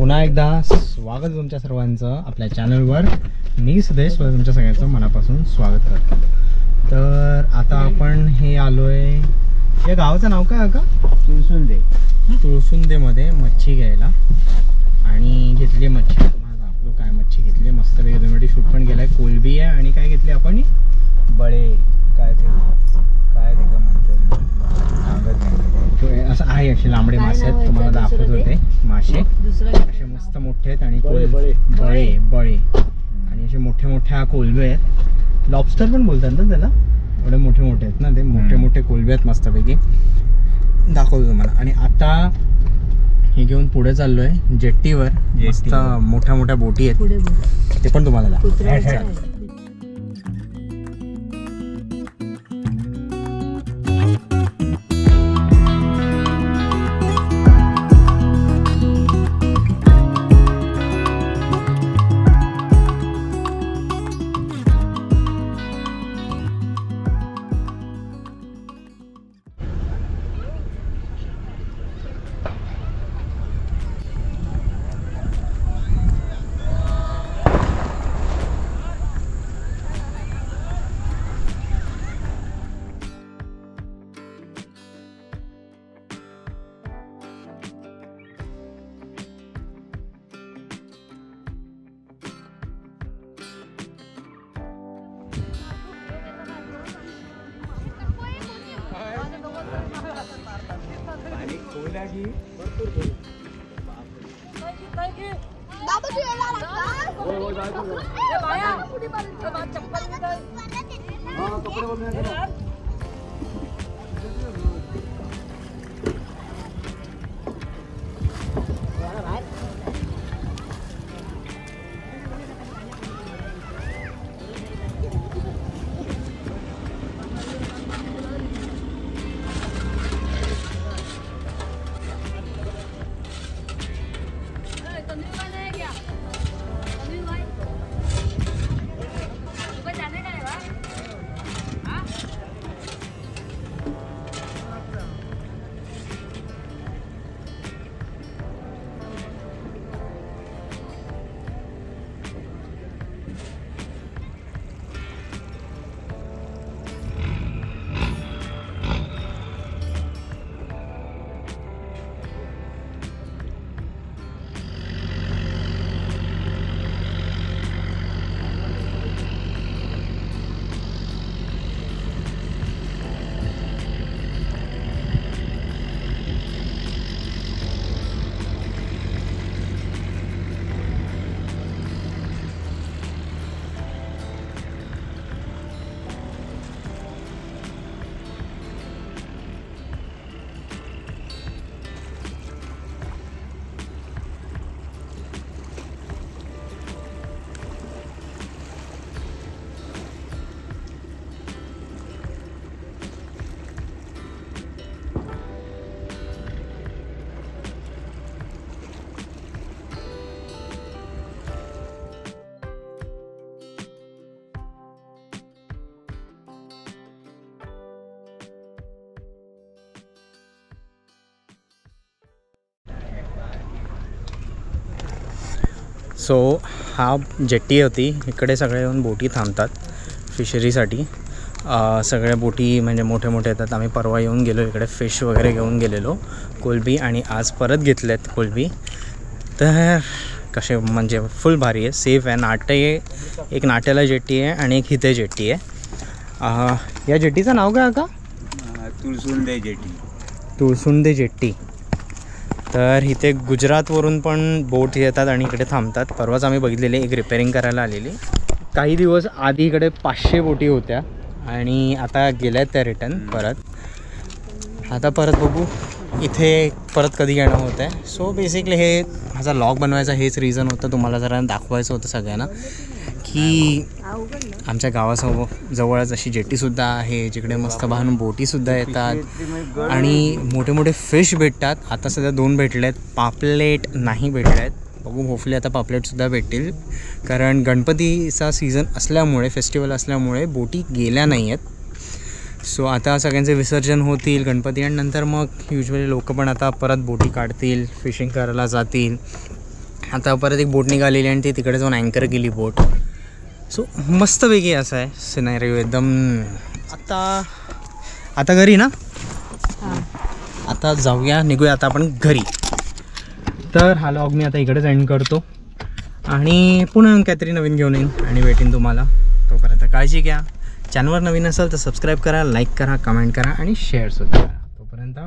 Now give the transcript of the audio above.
पुन्हा एकदा स्वागत तुमच्या सर्वांचं आपल्या चॅनलवर. मी सुदेश तुमच्या सगळ्यांचं मनापासून स्वागत करतो. तर आता आपण हे आलोय, या गावाचं नाव काय का? तुळसुंदे. तुळसुंदेमध्ये मच्छी घ्यायला आणि घेतली मच्छी. तुम्हाला दाखवतो काय मच्छी घेतली. मस्तपैकी 2 मिनिट शूट पण केलाय. कोलबी आहे आणि काय घेतली आपण? बळे काय ते का म्हणतो सांगत नाही. असं आहे असे लांबडे मासे आहेत. तुम्हाला दाखवत होते मासे असे मस्त मोठे आहेत आणि बळे बळे आणि असे मोठे मोठ्या कोलबे आहेत. लॉबस्टर पण बोलतात ना त्याला, एवढे मोठे मोठे आहेत ना ते. मोठे मोठे कोलबे आहेत मस्तपैकी. दाखवतो तुम्हाला. आणि आता हे घेऊन पुढे चाललोय जेट्टीवर. मस्त मोठ्या मोठ्या बोटी आहेत, ते पण तुम्हाला दाखवतो. सो हा जेट्टी होती. इकडे सगळे येऊन बोटी थांबतात फिशरीसाठी. सगळ्या बोटी म्हणजे मोठे मोठे येतात. आम्ही परवा येऊन गेलो इकडे, फिश वगैरे घेऊन गेलेलो कोलबी, आणि आज परत घेतलेत कोलबी. तर कसे म्हणजे फुल भारी आहे, सेफ आहे. एक नाट्याला जेट्टी आहे आणि एक हिते जेट्टी आहे. या जेट्टीचं नाव काय का? तुळसुंदे जेट्टी. तुळसुंदे जेट्टी. तर इथे गुजरातवरून पण बोट येतात आणि इकडे थांबतात. परवाच आम्ही बघितलेली, एक रिपेअरिंग करायला आलेली. काही दिवस आधी इकडे 500 बोटी होत्या आणि आता गेल्या आहेत त्या रिटर्न परत. आता परत बघू इथे परत कधी येणं होतं आहे. सो बेसिकली हे माझा लॉग बनवायचा हेच रिझन होतं, तुम्हाला जरा दाखवायचं होतं सगळ्यांना की आमच्या गावासमोर जवळच अशी जेट्टीसुद्धा आहे जिकडे मस्त बाहेरून बोटीसुद्धा येतात आणि मोठे मोठे फिश भेटतात. आता सध्या 2 भेटले आहेत, पापलेट नाही भेटले आहेत. बघू, होपफुली आता पापलेटसुद्धा भेटतील, कारण गणपतीचा सीझन असल्यामुळे, फेस्टिवल असल्यामुळे बोटी गेल्या नाही आहेत. सो आता सगळ्यांचे विसर्जन होतील गणपती आणि नंतर मग युजली लोक पण आता परत बोटी काढतील, फिशिंग करायला जातील. आता परत एक बोट निघालेली आणि ती तिकडे जाऊन अँकर गेली बोट. सो मस्तपैकी असं आहे सिनारिओ एकदम. आता घरी ना, आता जाऊया, निघूया आता आपण घरी. तर हा व्लॉग मी आता इकडेच एंड करतो आणि पुन्हा काहीतरी नवीन घेऊन येईन आणि भेटेन तुम्हाला. तोपर्यंत काळजी घ्या. चॅनलवर नवीन असेल तर सबस्क्राईब करा, लाईक करा, कमेंट करा आणि शेअरसुद्धा करा. तोपर्यंत